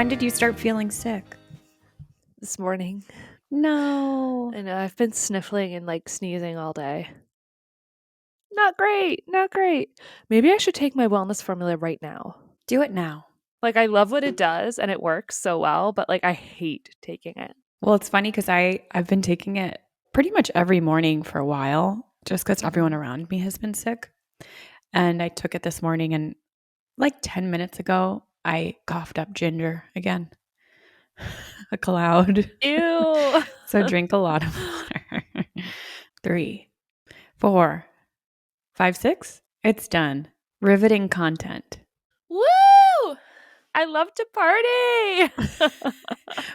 When did you start feeling sick? This morning. No. I know I've been sniffling and like sneezing all day. Not great, not great. Maybe I should take my wellness formula right now. Do it now. Like I love what it does and it works so well, but like I hate taking it. Well, it's funny because I've been taking it pretty much every morning for a while just because everyone Mhm. around me has been sick. And I took it this morning and like 10 minutes ago, I coughed up ginger again. A cloud. Ew. So drink a lot of water. 3, 4, 5, 6. It's done. Riveting content. Woo! I love to party.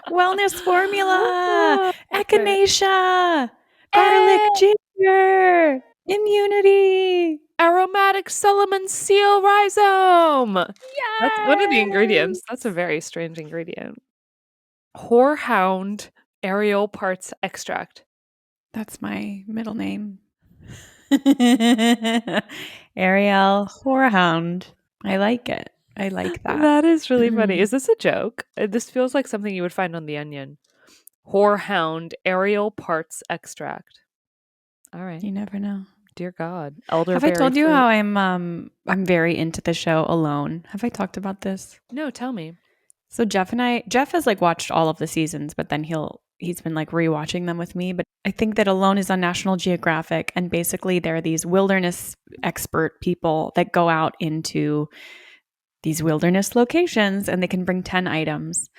Wellness formula, Okay. echinacea, garlic Hey! ginger, immunity. Aromatic Solomon seal rhizome. That's one of the ingredients. Yes. That's a very strange ingredient. Horehound aerial parts extract. That's my middle name. Ariel Whorehound. I like it. I like that. That is really funny. Is this a joke? This feels like something you would find on The Onion. Whorehound aerial parts extract. All right. You never know. Dear God. Have I Elderberry told you fruit. how I'm very into the show Alone? Have I talked about this? No, tell me. So Jeff has like watched all of the seasons, but then he's been like rewatching them with me. But I think that Alone is on National Geographic, and basically there are these wilderness expert people that go out into these wilderness locations, and they can bring 10 items,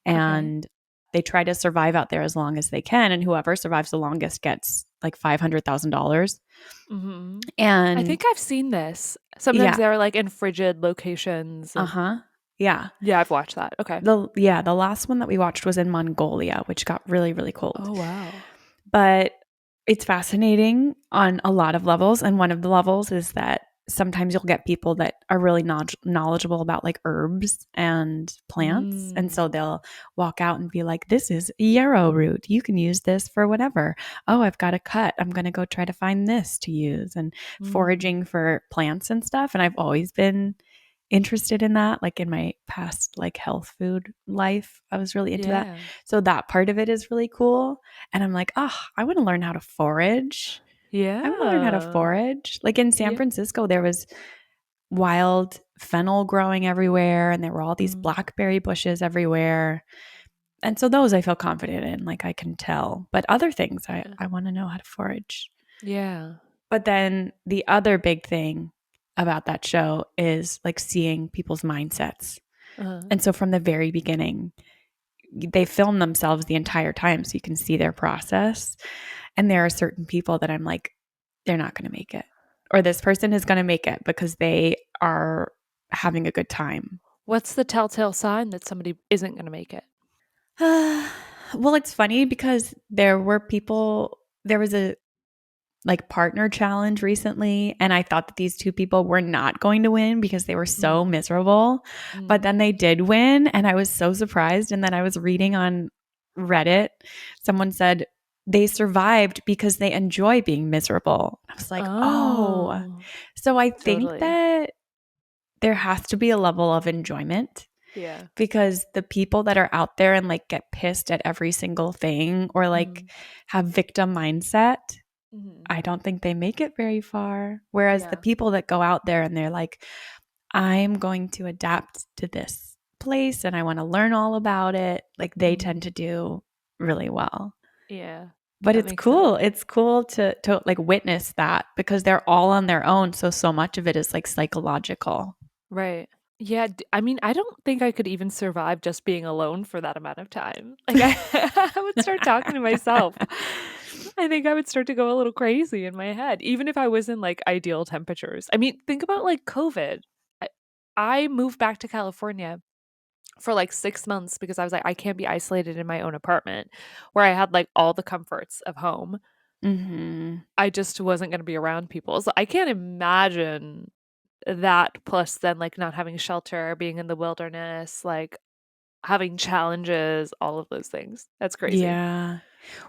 Okay. and they try to survive out there as long as they can, and whoever survives the longest gets like $500,000. Hmm. I And think I've seen this. Sometimes yeah, they're like in frigid locations uh and huh, yeah. yeah, I've watched that. Okay. The last one that we watched was in Mongolia, which got really, really cold. Oh wow. But it's fascinating on a lot of levels. And one of the levels is that sometimes you'll get people that are really knowledgeable about like herbs and plants. And so Mm. they'll walk out and be like, this is yarrow root. You can use this for whatever. Oh, I've got a cut. I'm going to go try to find this to use, and Mm. foraging for plants and stuff. And I've always been interested in that, like in my past like health food life. I was really into that. Yeah. So that part of it is really cool. And I'm like, oh, I want to learn how to forage. I want to learn how to Yeah. forage. Like in San Yeah. Francisco, there was wild fennel growing everywhere, and there were all these Mm. blackberry bushes everywhere. And so those I feel confident in, like I can tell. But other things Yeah. I want to know how to forage. Yeah. But then the other big thing about that show is like seeing people's mindsets. Uh-huh. And so from the very beginning, they film themselves the entire time so you can see their process. And there are certain people that I'm like, they're not going to make it. Or this person is going to make it because they are having a good time. What's the telltale sign that somebody isn't going to make it? Well, it's funny because there was a like partner challenge recently, and I thought that these two people were not going to win because they were so Mm. miserable, but Mm. then they did win, and I was so surprised. And then I was reading on Reddit, someone said they survived because they enjoy being miserable. I was like, oh. Oh, So I think totally. that there has to be a level of enjoyment, Yeah. because the people that are out there and like get pissed at every single thing, or like Mm. have victim mindset, Mhm. I don't think they make it very far. Whereas the Yeah. people that go out there and they're like, I'm going to adapt to this place and I want to learn all about it, like they tend Mhm. to do really well. Yeah. But That it's makes sense. cool. It's cool to like witness that, because they're all on their own. So much of it is like psychological. Right. Yeah, I mean, I don't think I could even survive just being alone for that amount of time. Like I I would start talking to myself. I think I would start to go a little crazy in my head, even if I was in like ideal temperatures. I mean, think about like COVID. I, I moved back to California for like 6 months because I was like, I can't be isolated in my own apartment where I had like all the comforts of home. Hmm. I just wasn't going to be around people. So I can't imagine that plus then like not having shelter, being in the wilderness, like having challenges, all of those things. That's crazy. Yeah.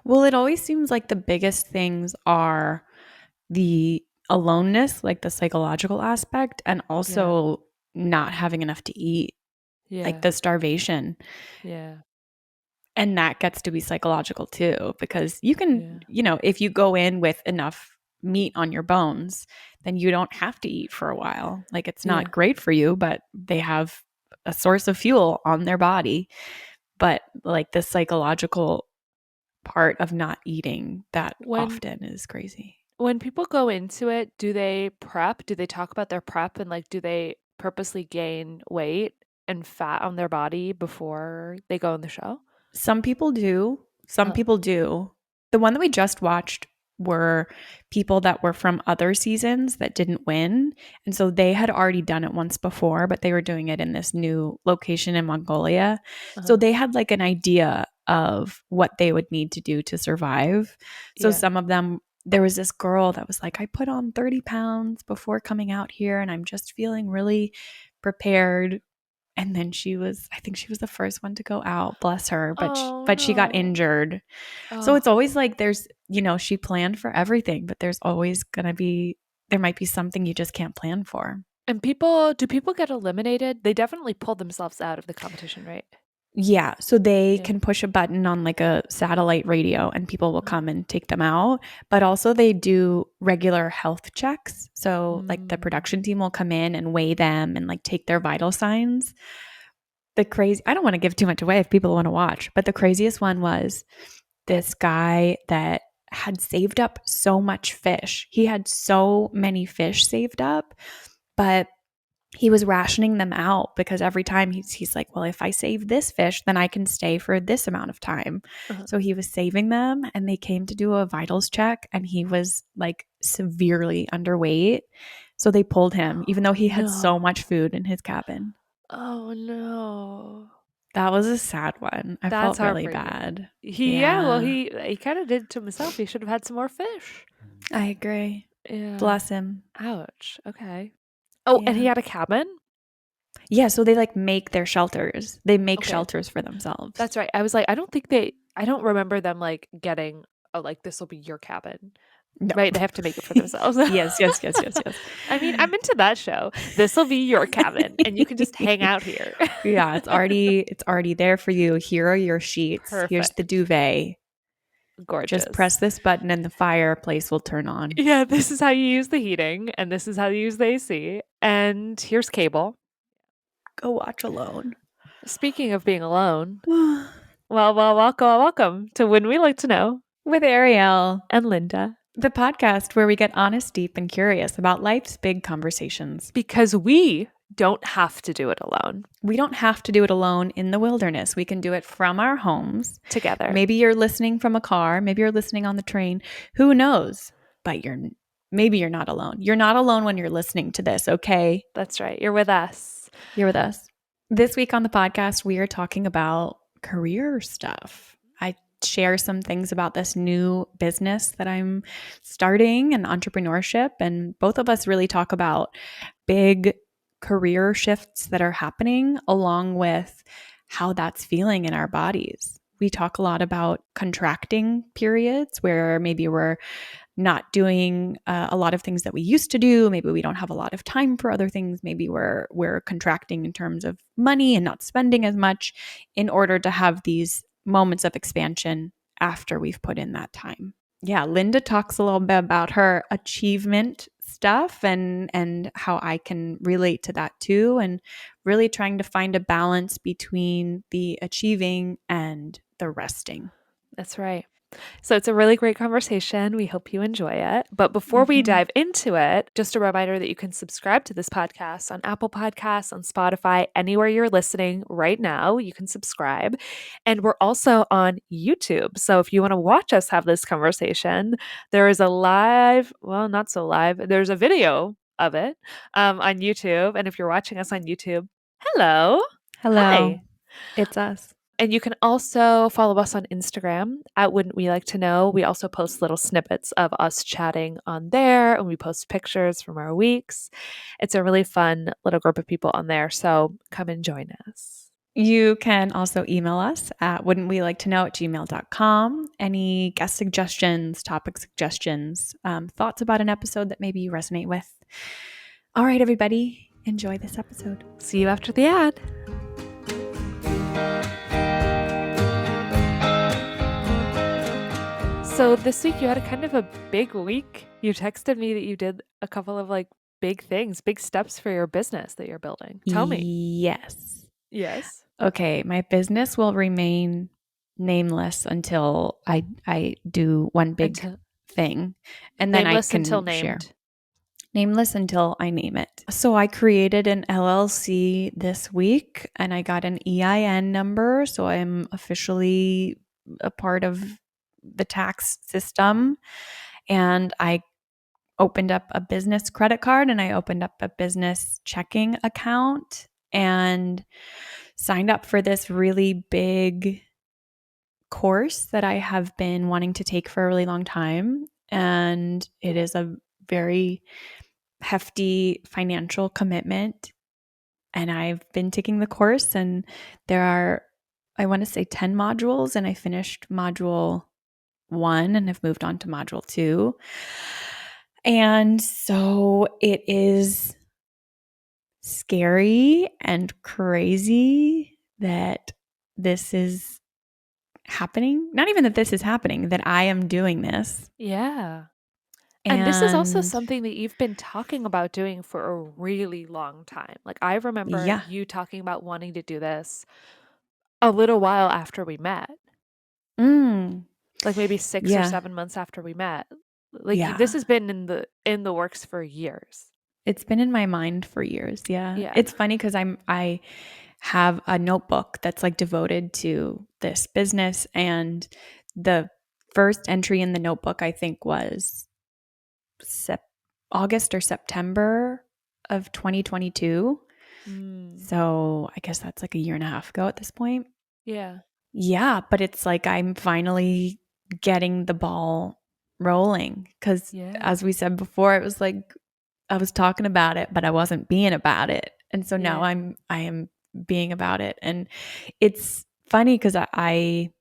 Well, it always seems like the biggest things are the aloneness, like the psychological aspect, and Yeah. also not having enough to eat. Yeah. like the starvation. Yeah. And that gets to be psychological too, because you can, Yeah. if you go in with enough meat on your bones, then you don't have to eat for a while. Like it's Yeah. not great for you, but they have a source of fuel on their body. But like the psychological part of not eating that When often is crazy. when people go into it, do they prep? Do they talk about their prep and like do they purposely gain weight and fat on their body before they go on the show? Some people do. Some Uh-huh. people do. The one that we just watched were people that were from other seasons that didn't win. And so they had already done it once before, but they were doing it in this new location in Mongolia. So Uh-huh. they had like an idea of what they would need to do to survive. So Yeah. some of them, there was this girl that was like, I put on 30 pounds before coming out here and I'm just feeling really prepared. And then I think she was the first one to go out, bless her, Oh but she got no. injured. So it's Oh. always like she planned for everything, but there's always going to be there might be something you just can't plan for. And do people get eliminated? They definitely pull themselves out of the competition, right? Yeah, so they Yeah. can push a button on like a satellite radio and people will Uh-huh. come and take them out, but also they do regular health checks. So like the Mm. production team will come in and weigh them and like take their vital signs. I don't want to give too much away if people want to watch, but the craziest one was this guy that had saved up so much fish. He had so many fish saved up, but he was rationing them out because every time he's like, well, if I save this fish, then I can stay for this amount of time. Uh-huh. So he was saving them and they came to do a vitals check and he was like severely underweight. So they pulled him, even though he had so No. much food in his cabin. Oh no. That was a sad one. I That's felt really heartbreaking. bad. Yeah, well Yeah, he kind of did to himself. He should have had some more fish. I agree. Yeah. Bless him. Ouch. Okay. Oh, and he Yeah. had a cabin? Yeah, so they like make their shelters. They make Okay. shelters for themselves. That's right. I was like, I don't remember them like getting, oh, like this will be your cabin. No. Right? They have to make it for themselves. Yes, yes, yes, yes, yes. I mean, I'm into that show. This will be your cabin and you can just hang out here. Yeah, it's already there for you. Here are your sheets. Here's the Perfect. duvet. Just press Gorgeous. this button and the fireplace will turn on. Yeah, this is how you use the heating and this is how you use the AC. And here's cable. Go watch Alone. Speaking of being alone, With welcome to When We Like to Know Ariel, and Linda. the podcast where we get honest, deep, and curious about life's big conversations. Because we don't have to do it alone. We don't have to do it alone in the wilderness. We can do it from our homes. Together. Maybe you're listening from a car. Maybe you're listening on the train. Who knows? But maybe you're not alone. You're not alone when you're listening to this, okay? That's right. You're with us. You're with us. This week on the podcast, we are talking about career stuff. I share some things about this new business that I'm starting and entrepreneurship. And both of us really talk about big career shifts that are happening along with how that's feeling in our bodies. We talk a lot about contracting periods where maybe we're not doing a lot of things that we used to do. Maybe we don't have a lot of time for other things. Maybe we're contracting in terms of money and not spending as much in order to have these moments of expansion after we've put in that time. Yeah, Linda talks a little bit about her achievement stuff and how I can relate to that too, and really trying to find a balance between the achieving and the resting. That's right. So it's a really great conversation. We hope you enjoy it. But before we Mhm. dive into it, just a reminder that you can subscribe to this podcast on Apple Podcasts, on Spotify, anywhere you're listening right now, you can subscribe. And we're also on YouTube. So if you want to watch us have this conversation, there is a live, well, not so live, there's a video of it on YouTube. And if you're watching us on YouTube, hello. Hello, Hi. it's us. And you can also follow us on Instagram at Wouldn't We Like to Know. We also post little snippets of us chatting on there, and we post pictures from our weeks. It's a really fun little group of people on there. So come and join us. You can also email us at wouldn'twe like to know@gmail.com. Any guest suggestions, topic suggestions, thoughts about an episode that maybe you resonate with. All right, everybody, enjoy this episode. See you after the ad. So this week you had a kind of a big week. You texted me that you did a couple of like big things, big steps for your business that you're building. Tell me. Yes. Yes. Okay, my business will remain nameless until I do one big Until thing, and then I nameless until can share. named. Nameless until I name it. So I created an LLC this week and I got an EIN number, so I'm officially a part of the tax system, and I opened up a business credit card and I opened up a business checking account and signed up for this really big course that I have been wanting to take for a really long time. And it is a very hefty financial commitment. And I've been taking the course, and there are, I want to say, 10 modules, and I finished module one and have moved on to module two. And so it is scary and crazy that this is happening. Not even that this is happening, that I am doing this. Yeah. And this is also And something that you've been talking about doing for a really long time. Like I remember yeah. you talking about wanting to do this a little while after we met. Mm, Like maybe 6 or yeah. 7 months after we met. Like this Yeah. has been in the works for years. It's been in my mind for years. Yeah. Yeah. It's funny because I have a notebook that's like devoted to this business. And the first entry in the notebook, I think, was Sep- August or September of 2022. Mm. So I guess that's like a year and a half ago at this point. Yeah. Yeah, but it's like I'm finally getting the ball rolling because, Yeah. as we said before, it was like I was talking about it, but I wasn't being about it. And so now Yeah. I am being about it. And it's funny because I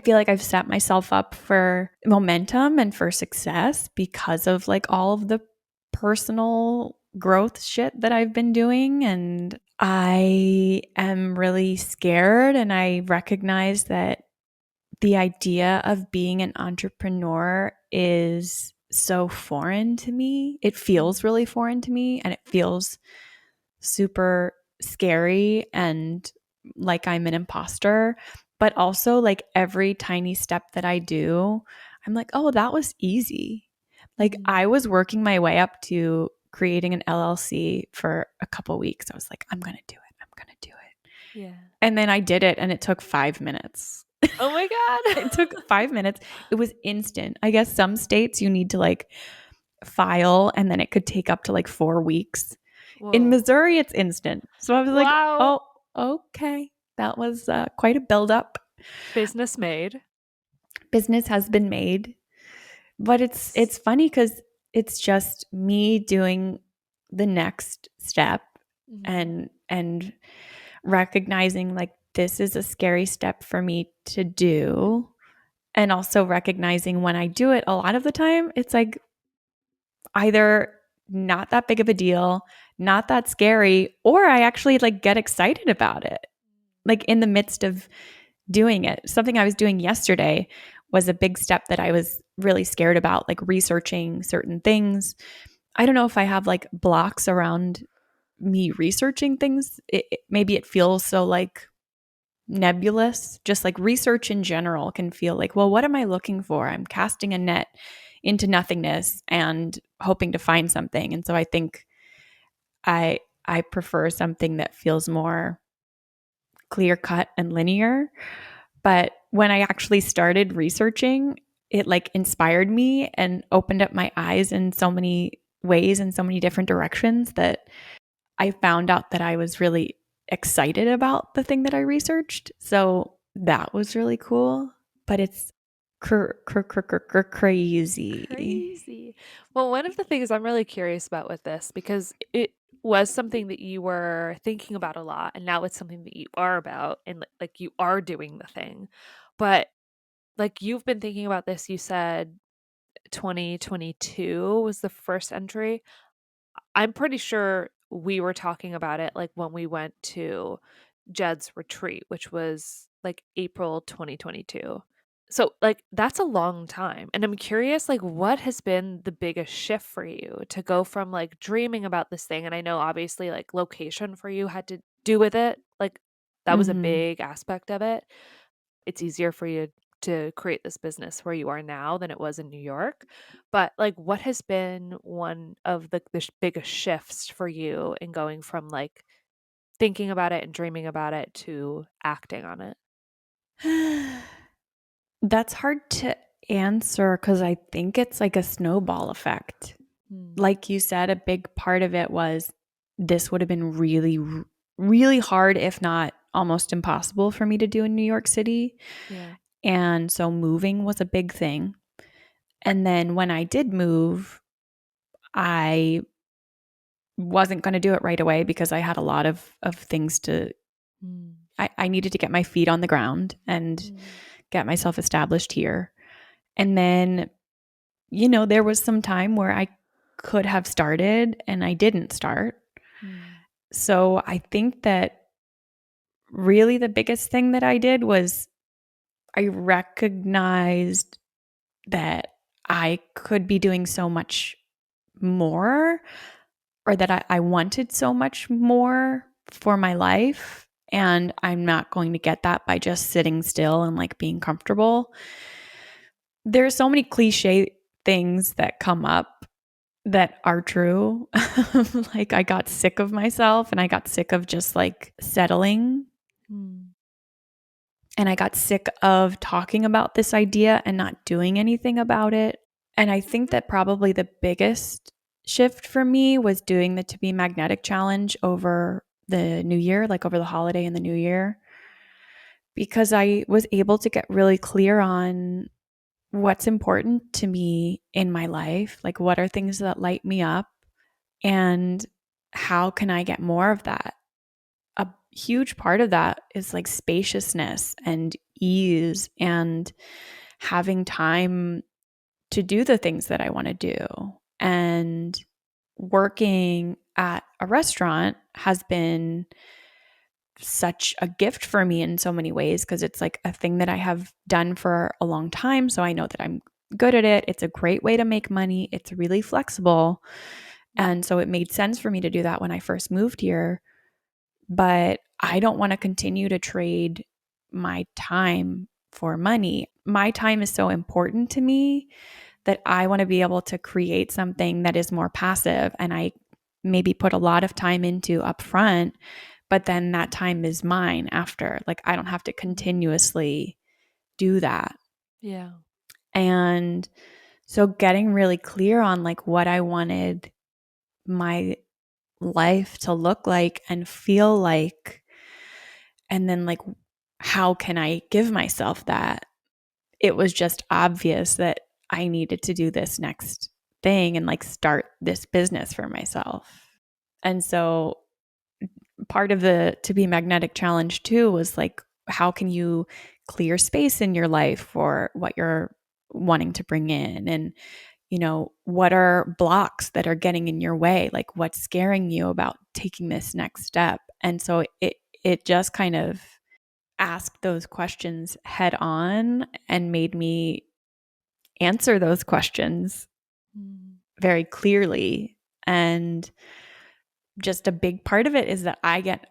feel like I've set myself up for momentum and for success because of like all of the personal growth shit that I've been doing. And I am really scared. And I recognize that the idea of being an entrepreneur is so foreign to me. It feels Mm. really foreign to me, and it feels super scary and like I'm an imposter. But also, like every tiny step that I do, I'm like, oh, that was easy. Like Mm. I was working my way up to creating an LLC for a couple weeks. I was like, I'm going to do it. I'm going to do it. Yeah. And then I did it, and it took 5 minutes. Oh my It god. took 5 minutes. It was instant. I guess some states you need to like file, and then it could take up to like 4 weeks. In Whoa. Missouri, it's instant. So I was like, Wow. oh, okay. That was quite a buildup. Business made. Business has been made, but it's funny because it's just me doing the next step Mhm. and recognizing like this is a scary step for me to do, and also recognizing when I do it, a lot of the time it's like either not that big of a deal, not that scary, or I actually like get excited about it. Like in the midst of doing it. Something I was doing yesterday was a big step that I was really scared about, like researching certain things. I don't know if I have like blocks around me researching things. Maybe it feels so like nebulous. Just like research in general can feel like, well, what am I looking for? I'm casting a net into nothingness and hoping to find something. And so I think I prefer something that feels more clear cut and linear. But when I actually started researching, it like inspired me and opened up my eyes in so many ways in so many different directions that I found out that I was really excited about the thing that I researched. So that was really cool, but it's crazy. Crazy. Well, one of the things I'm really curious about with this, because it was something that you were thinking about a lot, and now it's something that you are about, and like you are doing the thing. But like you've been thinking about this, you said 2022 was the first entry. I'm pretty sure we were talking about it like when we went to Jed's retreat, which was like April 2022. So, like, that's a long time, and I'm curious, like, what has been the biggest shift for you to go from, like, dreaming about this thing, and I know obviously, like, location for you had to do with it, like, that was a Mhm. big aspect of it. It's easier for you to create this business where you are now than it was in New York, but, like, what has been one of the biggest shifts for you in going from, like, thinking about it and dreaming about it to acting on it? That's hard to answer because I think it's like a snowball effect. Mm, Like you said, a big part of it was this would have been really, really hard, if not almost impossible for me to do in New York City. yeah. And so moving was a big thing. And then when I did move, I wasn't going to do it right away because I had a lot of things to, Mm, I needed to get my feet on the ground and mm, get myself established here. And then, there was some time where I could have started and I didn't start. mm, So I think that really the biggest thing that I did was I recognized that I could be doing so much more, or that I wanted so much more for my life. And I'm not going to get that by just sitting still and like being comfortable. There are so many cliche things that come up that are true. Like I got sick of myself and I got sick of just like settling. mm, And I got sick of talking about this idea and not doing anything about it. And I think that probably the biggest shift for me was doing the To Be Magnetic challenge over the new year, like over the holiday and the new year, because I was able to get really clear on what's important to me in my life, like what are things that light me up, and how can I get more of that. A huge part of that is like spaciousness and ease and having time to do the things that I want to do. And working at a restaurant has been such a gift for me in so many ways because it's like a thing that I have done for a long time. So I know that I'm good at it. It's a great way to make money. It's really flexible. mm, And so it made sense for me to do that when I first moved here. But I don't want to continue to trade my time for money. My time is so important to me that I want to be able to create something that is more passive and I maybe put a lot of time into upfront, but then that time is mine after. Like I don't have to mm. continuously do that. Yeah. And so getting really clear on like what I wanted my life to look like and feel like, and then like how can I give myself that? It was just obvious that I needed to do this next thing and like start this business for myself. And so part of the To Be Magnetic challenge too was like, how can you clear space in your life for what you're wanting to bring in? And, what are blocks that are getting in your way? Like, what's scaring you about taking this next step? And so it just kind of asked those questions head on and made me answer those questions Mm, very clearly. And just a big part of it is that I get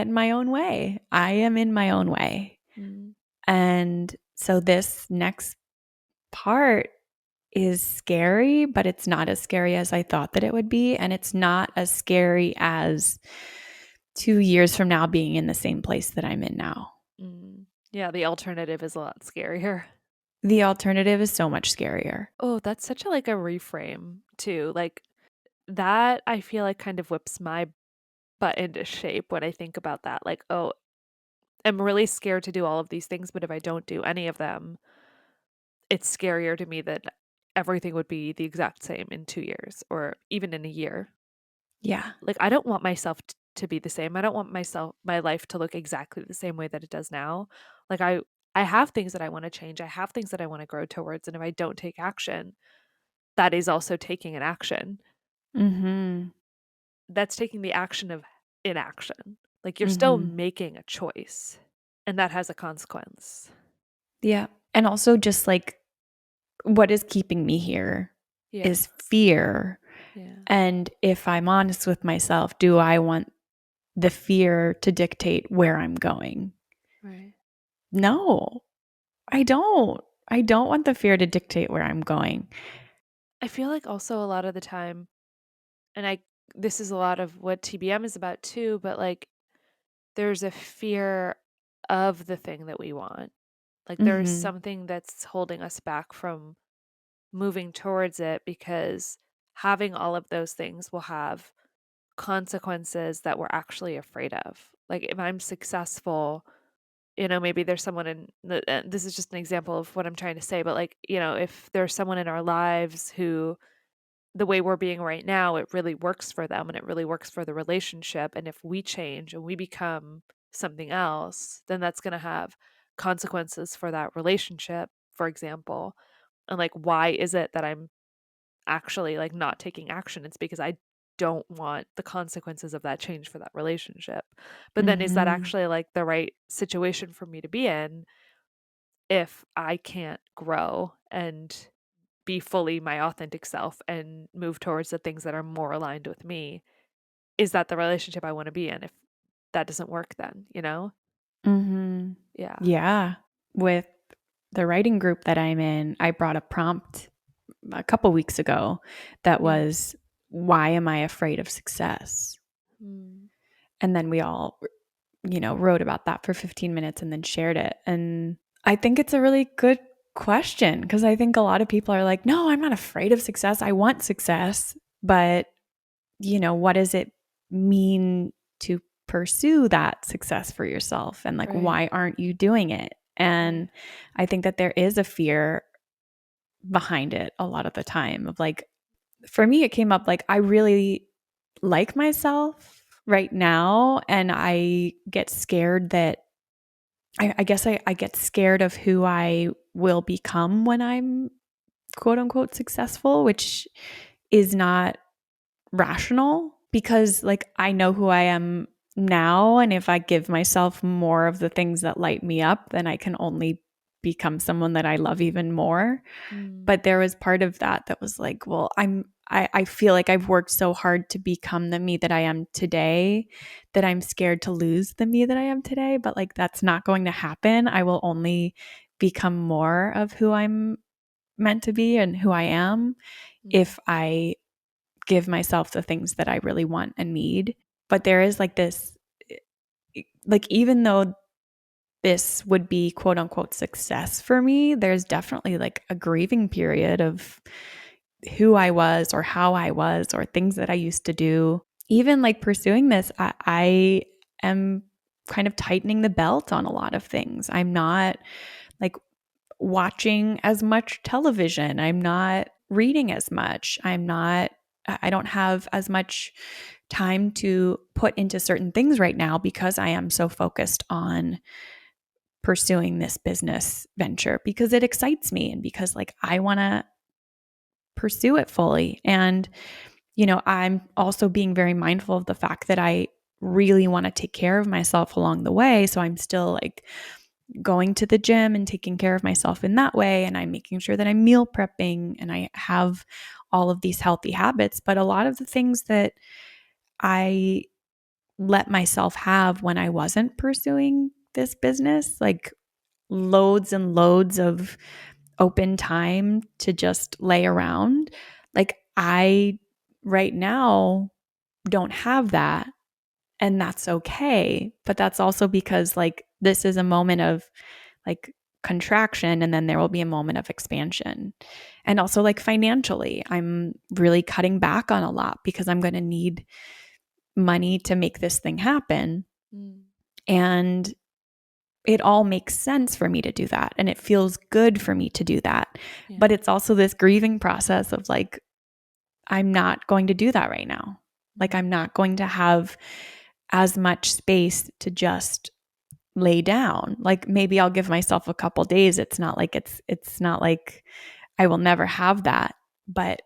in my own way. I am in my own way. mm, And so this next part is scary, but it's not as scary as I thought that it would be. And it's not as scary as 2 years from now being in the same place that I'm in now. mm. Yeah, the alternative is a lot scarier. The alternative is so much scarier. Oh, that's such a like a reframe too. Like that I feel like kind of whips my butt into shape when I think about that. Like, oh, I'm really scared to do all of these things, but if I don't do any of them, it's scarier to me that everything would be the exact same in 2 years or even in a year. Yeah. Like I don't want myself to be the same. I don't want my life to look exactly the same way that it does now. Like I have things that I want to change. I have things that I want to grow towards, and if I don't take action, that is also taking an action. Mhm. That's taking the action of inaction. Like you're still Mhm. making a choice, and that has a consequence. Yeah. And also just like what is keeping me here Yeah. is fear. Yeah. And if I'm honest with myself, do I want the fear to dictate where I'm going? Right. No, I don't. I don't want the fear to dictate where I'm going. I feel like also a lot of the time, and this is a lot of what TBM is about too, but like there's a fear of the thing that we want. Like there is Mhm. something that's holding us back from moving towards it because having all of those things will have consequences that we're actually afraid of. Like if I'm successful, maybe there's someone this is just an example of what I'm trying to say, but like, if there's someone in our lives who the way we're being right now, it really works for them and it really works for the relationship. And if we change and we become something else, then that's going to have consequences for that relationship, for example. And like, why is it that I'm actually like not taking action? It's because I don't want the consequences of that change for that relationship. But then is that Mhm. actually like the right situation for me to be in if I can't grow and be fully my authentic self and move towards the things that are more aligned with me? Is that the relationship I want to be in if that doesn't work then? Mhm. Yeah. Yeah. With the writing group that I'm in, I brought a prompt a couple weeks ago that Yeah. was, why am I afraid of success? Mm. And then we all, wrote about that for 15 minutes and then shared it. And I think it's a really good question because I think a lot of people are like, no, I'm not afraid of success. I want success. But, what does it mean to pursue that success for yourself? And like, Right. why aren't you doing it? Right. And I think that there is a fear behind it a lot of the time of like, for me, it came up like, I really like myself right now. And I get scared that I guess I get scared of who I will become when I'm quote unquote successful, which is not rational because like I know who I am now. And if I give myself more of the things that light me up, then I can only become someone that I love even more. Mm. But there was part of that that was like, well, I feel like I've worked so hard to become the me that I am today that I'm scared to lose the me that I am today. But like that's not going to happen. I will only become more of who I'm meant to be and who I am Mm. if I give myself the things that I really want and need. But there is like this, like, even though this would be quote unquote success for me, there's definitely like a grieving period of who I was or how I was or things that I used to do. Even like pursuing this, I am kind of tightening the belt on a lot of things. I'm not like watching as much television. I'm not reading as much. I don't have as much time to put into certain things right now because I am so focused on pursuing this business venture because it excites me and because like I want to pursue it fully. And, I'm also being very mindful of the fact that I really want to take care of myself along the way. So I'm still like going to the gym and taking care of myself in that way. And I'm making sure that I'm meal prepping and I have all of these healthy habits. But a lot of the things that I let myself have when I wasn't pursuing this business, like loads and loads of open time to just lay around. Like I right now don't have that and that's okay, but that's also because like this is a moment of like contraction and then there will be a moment of expansion. And also like financially, I'm really cutting back on a lot because I'm going to need money to make this thing happen. Mm. And it all makes sense for me to do that. And it feels good for me to do that. Yeah. But it's also this grieving process of like, I'm not going to do that right now. Like, Mm. I'm not going to have as much space to just lay down. Like, maybe I'll give myself a couple days. It's not like I will never have that. But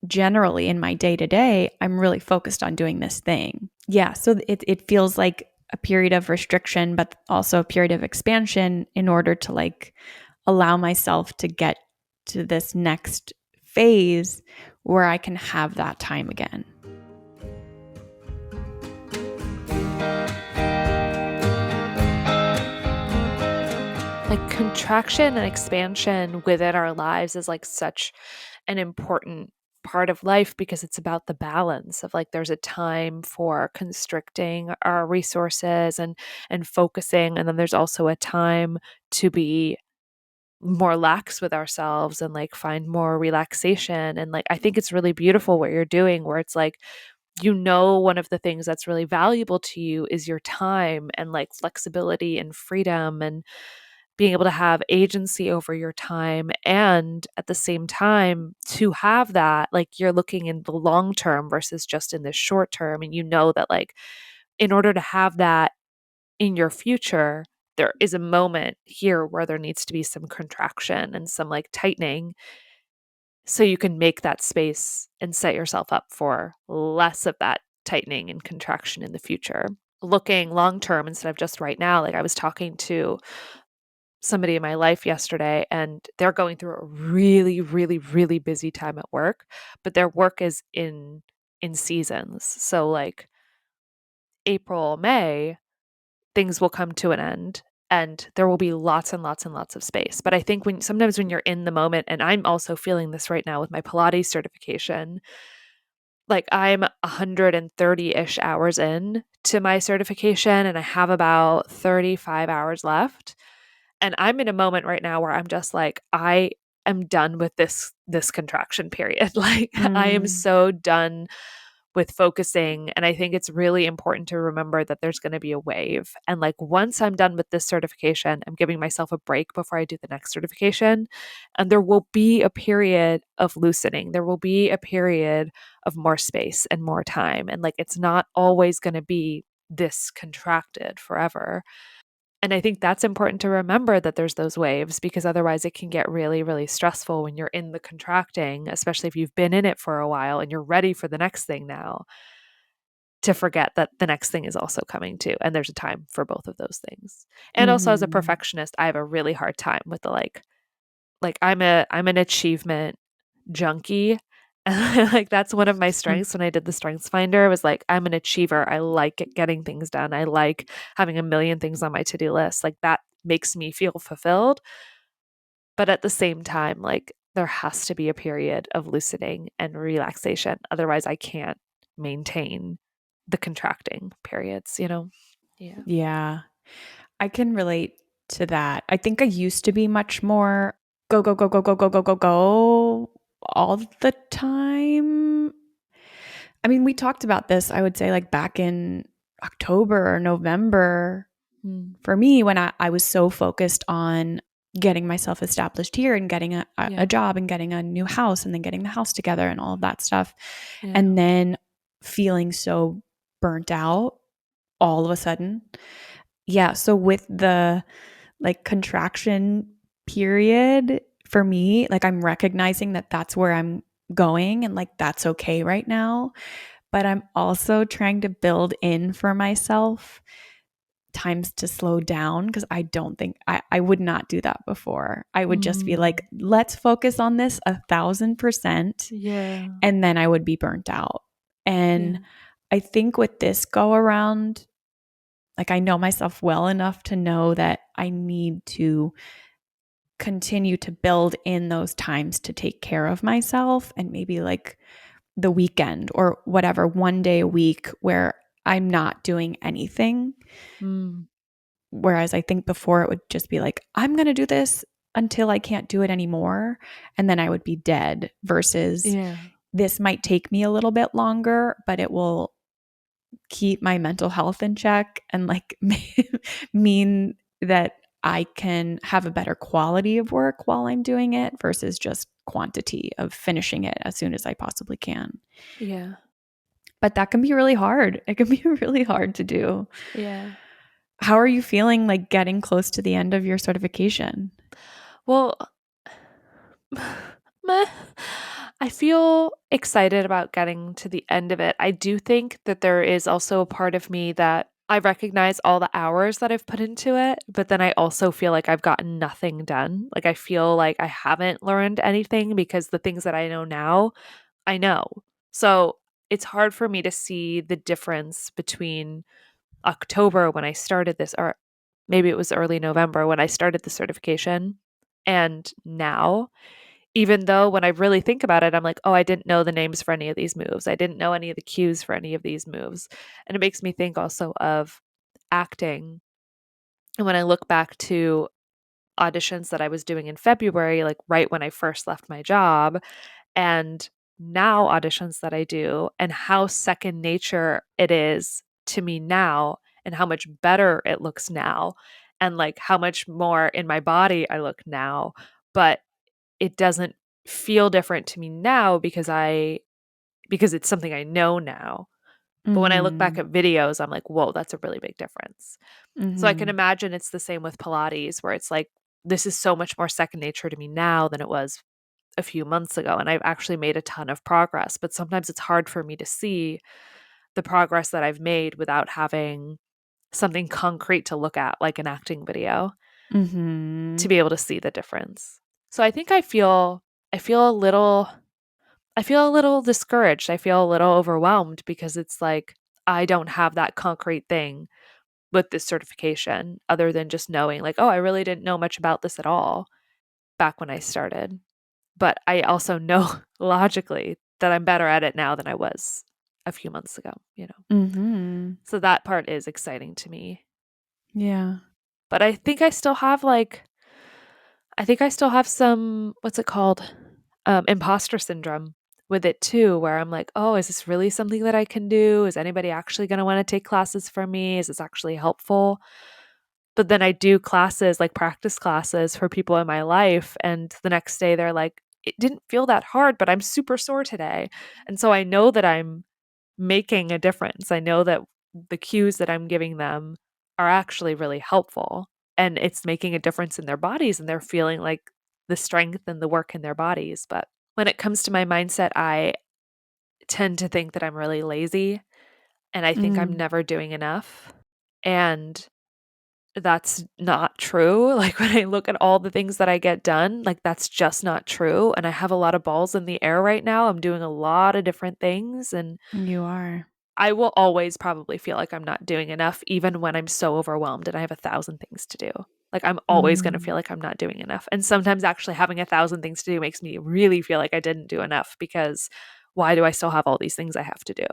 generally in my day to day, I'm really focused on doing this thing. Yeah. So it feels like a period of restriction, but also a period of expansion in order to like allow myself to get to this next phase where I can have that time again. Like contraction and expansion within our lives is like such an important part of life because it's about the balance of like there's a time for constricting our resources and focusing, and then there's also a time to be more lax with ourselves and like find more relaxation. And like I think it's really beautiful what you're doing, where it's like, one of the things that's really valuable to you is your time and like flexibility and freedom and being able to have agency over your time. And at the same time, to have that, like you're looking in the long term versus just in the short term. And you know that, like, in order to have that in your future, there is a moment here where there needs to be some contraction and some like tightening so you can make that space and set yourself up for less of that tightening and contraction in the future. Looking long term instead of just right now. Like I was talking to somebody in my life yesterday, and they're going through a really, really, really busy time at work, but their work is in seasons. So like April, May, things will come to an end and there will be lots and lots and lots of space. But I think sometimes when you're in the moment, and I'm also feeling this right now with my Pilates certification, like I'm 130-ish hours in to my certification and I have about 35 hours left. And I'm in a moment right now where I'm just like, I am done with this contraction period. Like I am Mm. so done with focusing. And I think it's really important to remember that there's going to be a wave. And like once I'm done with this certification, I'm giving myself a break before I do the next certification. And there will be a period of loosening. There will be a period of more space and more time. And like it's not always going to be this contracted forever. And I think that's important to remember, that there's those waves, because otherwise it can get really, really stressful when you're in the contracting, especially if you've been in it for a while and you're ready for the next thing now, to forget that the next thing is also coming too. And there's a time for both of those things. And also as a Mm-hmm. perfectionist, I have a really hard time with the like I'm an achievement junkie. And like that's one of my strengths. When I did the strengths finder, was like, I'm an achiever. I like getting things done. I like having a million things on my to-do list. Like that makes me feel fulfilled. But at the same time, like there has to be a period of loosening and relaxation. Otherwise I can't maintain the contracting periods, you know? Yeah. Yeah, I can relate to that. I think I used to be much more go, go, go, go, go, go, go, go, go all the time. I mean, we talked about this, I would say, like back in October or November Mm. for me, when I was so focused on getting myself established here and getting a Yeah. job and getting a new house and then getting the house together and all of that stuff. Yeah. And then feeling so burnt out all of a sudden. Yeah. So with the like contraction period for me, like I'm recognizing that that's where I'm going and like that's okay right now. But I'm also trying to build in for myself times to slow down because I don't think I would not do that before. I would just be Mm. like, let's focus on this 1,000%. Yeah. And then I would be burnt out. Yeah. And I think with this go around, like I know myself well enough to know that I need to continue to build in those times to take care of myself, and maybe like the weekend or whatever, one day a week where I'm not doing anything. Mm. Whereas I think before it would just be like, I'm going to do this until I can't do it anymore. And then I would be dead, versus Yeah. this might take me a little bit longer, but it will keep my mental health in check and like mean that I can have a better quality of work while I'm doing it versus just quantity of finishing it as soon as I possibly can. Yeah. But that can be really hard. It can be really hard to do. Yeah. How are you feeling like getting close to the end of your certification? Well, meh. I feel excited about getting to the end of it. I do think that there is also a part of me that I recognize all the hours that I've put into it, but then I also feel like I've gotten nothing done. Like I feel like I haven't learned anything because the things that I know now, I know. So it's hard for me to see the difference between October when I started this, or maybe it was early November when I started the certification, and now. Even though when I really think about it, I'm like, oh, I didn't know the names for any of these moves. I didn't know any of the cues for any of these moves. And it makes me think also of acting. And when I look back to auditions that I was doing in February, like right when I first left my job, and now auditions that I do, and how second nature it is to me now, and how much better it looks now, and like how much more in my body I look now. But it doesn't feel different to me now because it's something I know now. But when I look back Mhm. at videos, I'm like, whoa, that's a really big difference. So I can Mhm. imagine it's the same with Pilates, where it's like, this is so much more second nature to me now than it was a few months ago. And I've actually made a ton of progress. But sometimes it's hard for me to see the progress that I've made without having something concrete to look at, like an acting video, to Mhm. be able to see the difference. So I think I feel a little I feel a little discouraged. I feel a little overwhelmed because it's like I don't have that concrete thing with this certification other than just knowing, like, oh, I really didn't know much about this at all back when I started. But I also know logically that I'm better at it now than I was a few months ago, you know. Mhm. So that part is exciting to me. Yeah. But I think I still have some, what's it called? Imposter syndrome with it too, where I'm like, oh, is this really something that I can do? Is anybody actually going to want to take classes from me? Is this actually helpful? But then I do classes, like practice classes for people in my life. And the next day they're like, it didn't feel that hard, but I'm super sore today. And so I know that I'm making a difference. I know that the cues that I'm giving them are actually really helpful and it's making a difference in their bodies and they're feeling like the strength and the work in their bodies. But when it comes to my mindset, I tend to think that I'm really lazy and I think I'm Mm. never doing enough. And that's not true. Like when I look at all the things that I get done, like that's just not true. And I have a lot of balls in the air right now. I'm doing a lot of different things and You are. I will always probably feel like I'm not doing enough, even when I'm so overwhelmed and I have 1,000 things to do. Like I'm always going to feel Mm. like I'm not doing enough. And sometimes actually having 1,000 things to do makes me really feel like I didn't do enough because why do I still have all these things I have to do?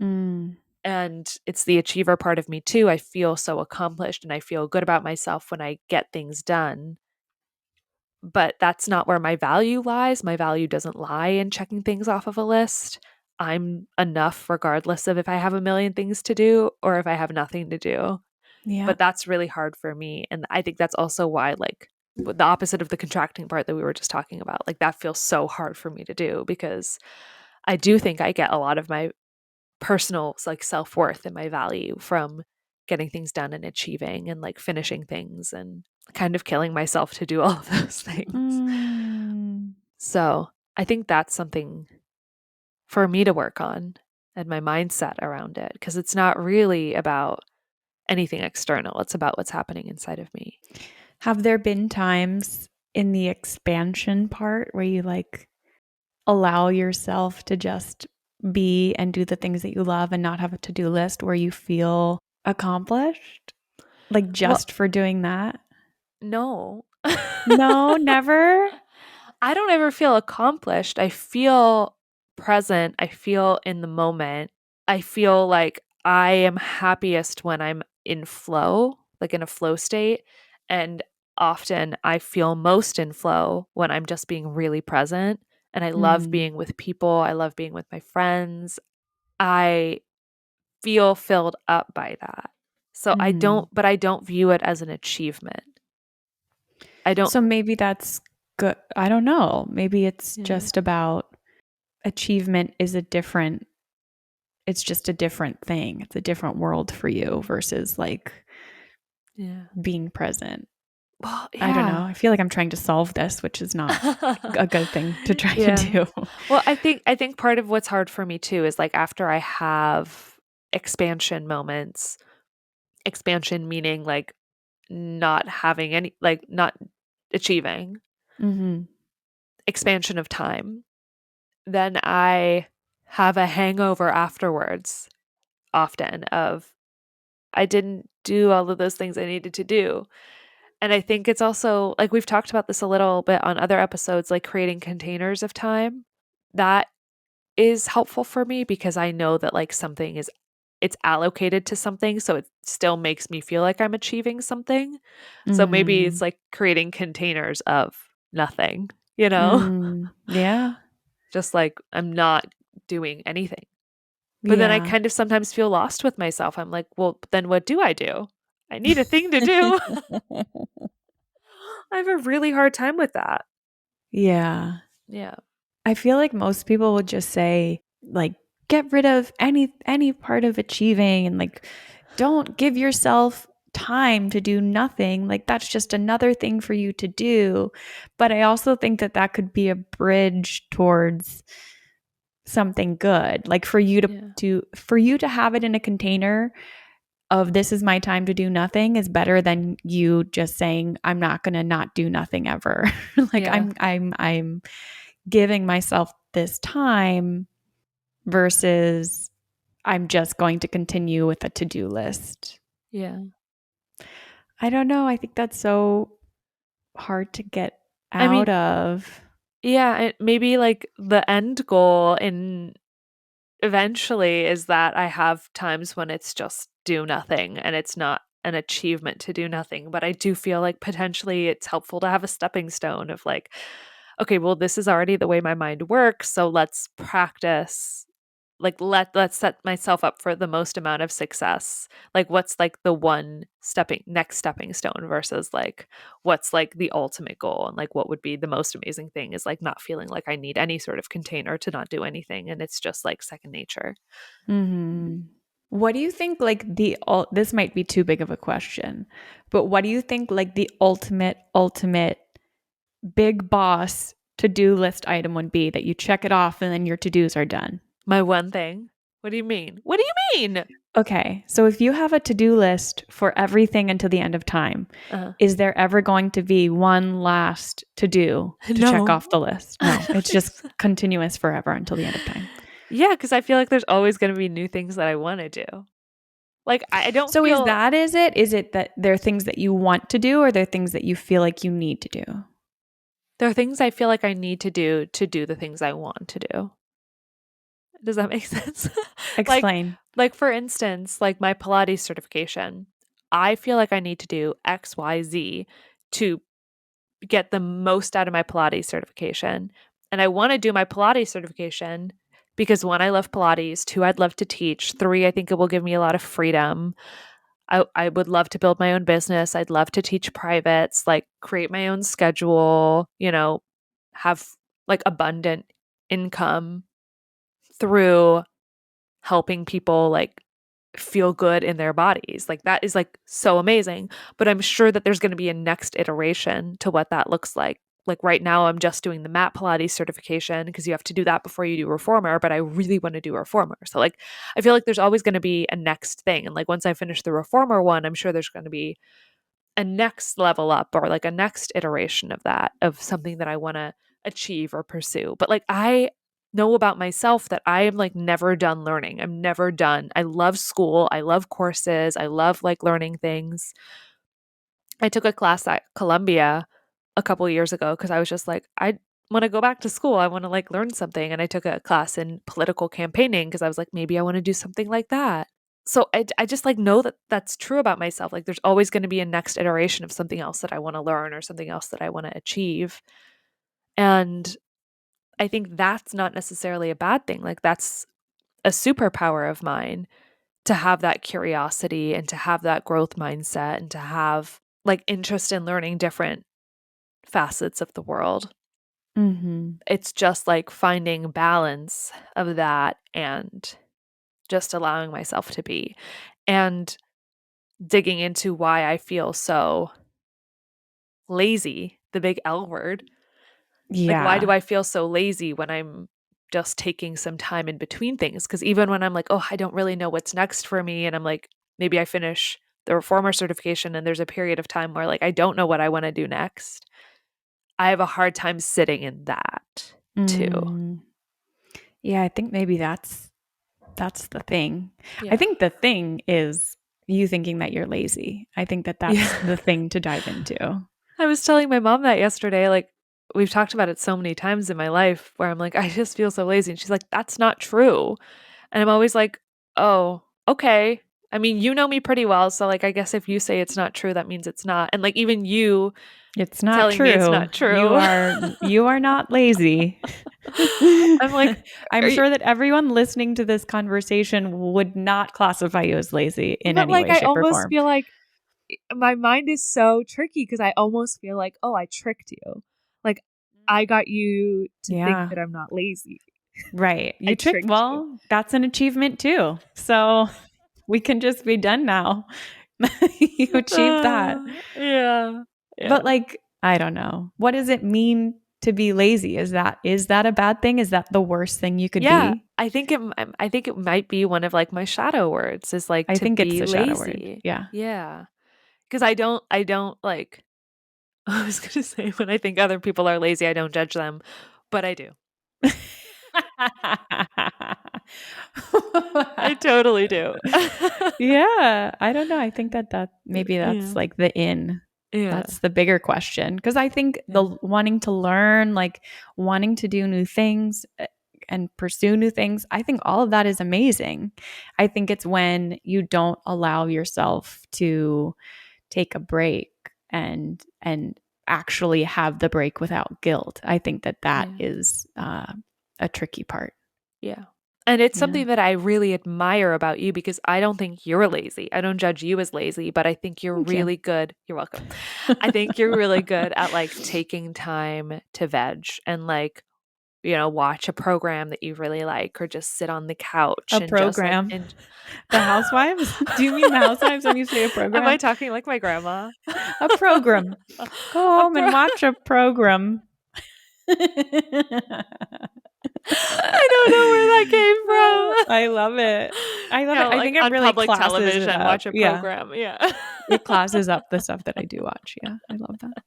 Mm. And it's the achiever part of me too. I feel so accomplished and I feel good about myself when I get things done. But that's not where my value lies. My value doesn't lie in checking things off of a list. I'm enough regardless of if I have a million things to do or if I have nothing to do. Yeah. But that's really hard for me. And I think that's also why, like, the opposite of the contracting part that we were just talking about, like, that feels so hard for me to do because I do think I get a lot of my personal, like, self worth and my value from getting things done and achieving and like finishing things and kind of killing myself to do all of those things. Mm. So I think that's something for me to work on and my mindset around it because it's not really about anything external. It's about what's happening inside of me. Have there been times in the expansion part where you like allow yourself to just be and do the things that you love and not have a to-do list where you feel accomplished? Like Well, just for doing that? no. No, never? I don't ever feel accomplished. I feel present. I feel in the moment. I feel like I am happiest when I'm in flow, like in a flow state. And often I feel most in flow when I'm just being really present. And I love Mm. being with people. I love being with my friends. I feel filled up by that. So Mm. but I don't view it as an achievement. I don't, So maybe that's good. I don't know. Maybe it's yeah, just about achievement is a different, it's just a different thing. It's a different world for you versus like yeah. being present. Well, I don't know. yeah. I feel like I'm trying to solve this, which is not a good thing to try to Yeah. do. Well, I think part of what's hard for me too is like after I have expansion moments, expansion meaning like not having any, like not achieving, Mhm. expansion of time, then I have a hangover afterwards often of I didn't do all of those things I needed to do. And I think it's also like we've talked about this a little bit on other episodes, like creating containers of time. That is helpful for me because I know that like something is it's allocated to something, so it still makes me feel like I'm achieving something. So maybe it's Mm. like creating containers of nothing, you know? Mm. Yeah. Just like I'm not doing anything. But then I Yeah. kind of sometimes feel lost with myself. I'm like, well, then what do? I need a thing to do. I have a really hard time with that. Yeah. Yeah. I feel like most people would just say like get rid of any part of achieving and like don't give yourself time to do nothing. Like that's just another thing for you to do. But I also think that that could be a bridge towards something good. Like Yeah. for you to have it in a container of this is my time to do nothing is better than you just saying I'm not going to not do nothing ever. Like Yeah. I'm giving myself this time versus I'm just going to continue with a to-do list. Yeah. I don't know. I think that's so hard to get I out mean, of. yeah, maybe like the end goal in eventually is that I have times when it's just do nothing and it's not an achievement to do nothing. But I do feel like potentially it's helpful to have a stepping stone of like, okay, well, this is already the way my mind works. So let's practice. Like let's set myself up for the most amount of success. Like what's like the one next stepping stone versus like what's like the ultimate goal, and like what would be the most amazing thing is like not feeling like I need any sort of container to not do anything and it's just like second nature. Mhm. What do you think like this might be too big of a question, but what do you think like the ultimate big boss to-do list item would be that you check it off and then your to-dos are done? My one thing. What do you mean? What do you mean? Okay, so if you have a to-do list for everything until the end of time, Uh, is there ever going to be one last to do to check no. off the list? No, it's just continuous forever until the end of time. Yeah, because I feel like there's always going to be new things that I want to do. Like I don't So feel is it that there are things that you want to do or there are things that you feel like you need to do? there are things I feel like I need to do the things I want to do. Does that make sense? like Explain. like for instance, like my Pilates certification. I feel like I need to do XYZ to get the most out of my Pilates certification. And I want to do my Pilates certification because one, I love Pilates, two, I'd love to teach, three, I think it will give me a lot of freedom. I would love to build my own business. I'd love to teach privates, like create my own schedule, have like abundant income through helping people like feel good in their bodies. Like that is like so amazing. But I'm sure that there's going to be a next iteration to what that looks like. Like right now, I'm just doing the mat Pilates certification because you have to do that before you do reformer, but I really want to do reformer. So like I feel like there's always going to be a next thing. And like once I finish the reformer one, I'm sure there's going to be a next level up or like a next iteration of that, of something that I want to achieve or pursue. But like I know about myself that I am like never done learning. I'm never done. I love school. I love courses. I love like learning things. I took a class at Columbia a couple years ago because I was just like, I want to go back to school. I want to like learn something. And I took a class in political campaigning because I was like, maybe I want to do something like that. So I just like know that that's true about myself. Like there's always going to be a next iteration of something else that I want to learn or something else that I want to achieve. And I think that's not necessarily a bad thing. Like that's a superpower of mine to have that curiosity and to have that growth mindset and to have like interest in learning different facets of the world. Mhm. It's just like finding balance of that and just allowing myself to be and digging into why I feel so lazy, the big L word. Like, why do Yeah. I feel so lazy when I'm just taking some time in between things? Because even when I'm like, oh, I don't really know what's next for me, and I'm like, maybe I finish the reformer certification and there's a period of time where like I don't know what I want to do next, I have a hard time sitting in that too. Mm. Yeah, I think maybe that's the thing. I Yeah. think the thing is you thinking that you're lazy. I think that that's Yeah. the thing to dive into. I was telling my mom that yesterday. Like, we've talked about it so many times in my life where I'm like, I just feel so lazy. And she's like, that's not true. And I'm always like, oh, okay. I mean, you know me pretty well. So, like, I guess if you say it's not true, that means it's not. And, like, even you It's not telling me it's true. not true. You are not lazy. I'm like, I'm are you, sure that everyone listening to this conversation would not classify you as lazy in but any like, way, I shape, or almost form. feel like my mind is so tricky because I almost feel like, oh, I tricked you. Like, I got you to think Yeah. that I'm not lazy. Right. I You tricked. tricked you. Well, that's an achievement too. So we can just be done now. You achieved that. Yeah. Yeah. But like, I don't know. What does it mean to be lazy? Is that a bad thing? Is that the worst thing you could Yeah, be? I think it might be one of like my shadow words is like I to think it's be a shadow word. lazy. Yeah. Yeah. Because I don't like I was gonna say when I think other people are lazy, I don't judge them, but I do. I totally do. Yeah, I don't know. I think that maybe that's Yeah. like the in. Yeah. That's the bigger question because I think Yeah. the wanting to learn, like wanting to do new things and pursue new things, I think all of that is amazing. I think it's when you don't allow yourself to take a break and actually have the break without guilt. I think that Yeah. is a tricky part. Yeah. And it's Yeah. something that I really admire about you because I don't think you're lazy. I don't judge you as lazy, but I think you're Thank you. really good. You're welcome. I think you're really good at like taking time to veg and like, watch a program that you really like or just sit on the couch A and just like program. and The Housewives? Do you mean the Housewives when you say a Am I program? talking like my grandma? A program. Go A home pro and watch a program. I don't know where that came from. I love it. I love Yeah, it. I like think it on really public classes it television, up. watch a Yeah. program. Yeah. It classes up the stuff that I do watch. Yeah. I love that.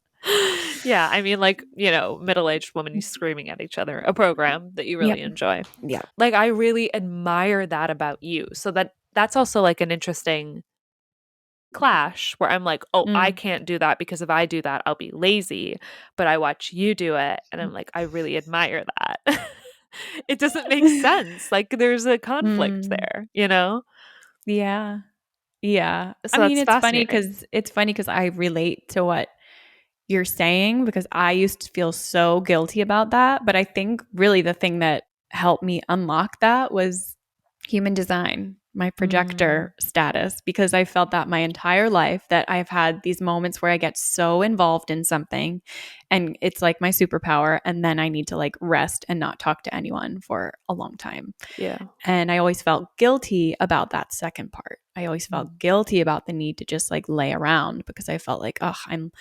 Yeah, I mean, like, middle-aged women screaming at each other, a program that you Yep. really enjoy. Yep. Like, I really admire that about you. So that's also like an interesting clash where I'm like, oh, I Mm. can't do that because if I do that, I'll be lazy. But I watch you do it, and I'm like, I really admire that. It doesn't make sense. Like, there's a conflict Mm. there, Yeah. Yeah. I So mean, that's fascinating. it's funny because I relate to what you're saying because I used to feel so guilty about that. But I think really the thing that helped me unlock that was human design, my Mm, projector status, because I felt that my entire life that I've had these moments where I get so involved in something and it's like my superpower. And then I need to like rest and not talk to anyone for a long time. yeah. And I always felt guilty about that second part. I always felt Mm, guilty about the need to just like lay around because I felt like, oh, I'm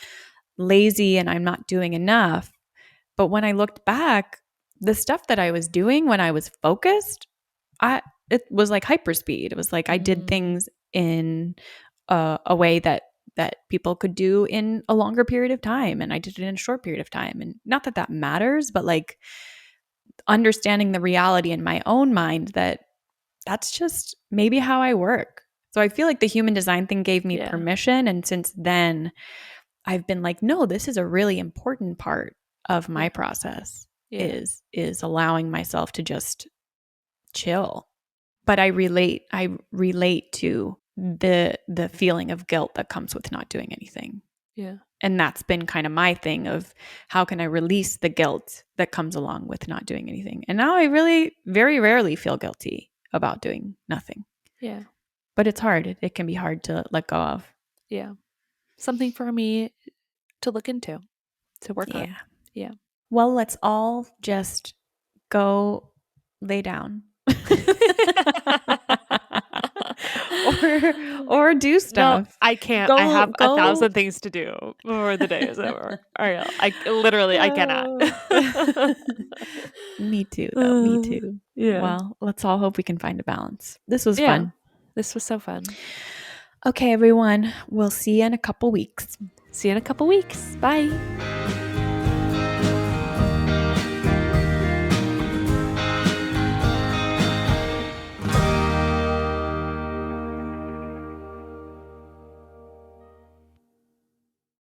lazy and I'm not doing enough. But when I looked back, the stuff that I was doing when I was focused, I it was like hyperspeed. It was like I did mm, things in a way that people could do in a longer period of time, and I did it in a short period of time. And not that that matters, but like understanding the reality in my own mind that that's just maybe how I work. So I feel like the human design thing gave me yeah. permission, and since then I've been like, no, this is a really important part of Yeah. my process Yeah. is allowing myself to just chill. But I relate to the feeling of guilt that comes with not doing anything. Yeah. And that's been kind of my thing of how can I release the guilt that comes along with not doing anything. And now I really very rarely feel guilty about doing nothing. Yeah. But it's hard. It can be hard to let go of. Yeah. Something for me to look into, to work Yeah. on. Yeah. Well, let's all just go lay down. or do No, stuff. I can't. I Go have a go thousand things to do before the day is over. I literally I cannot. Oh. Me too though. Me too. Yeah. Well, let's all hope we can find a balance. This was Yeah. fun. This was so fun. Okay, everyone. We'll see you in a couple weeks. See you in a couple weeks. Bye.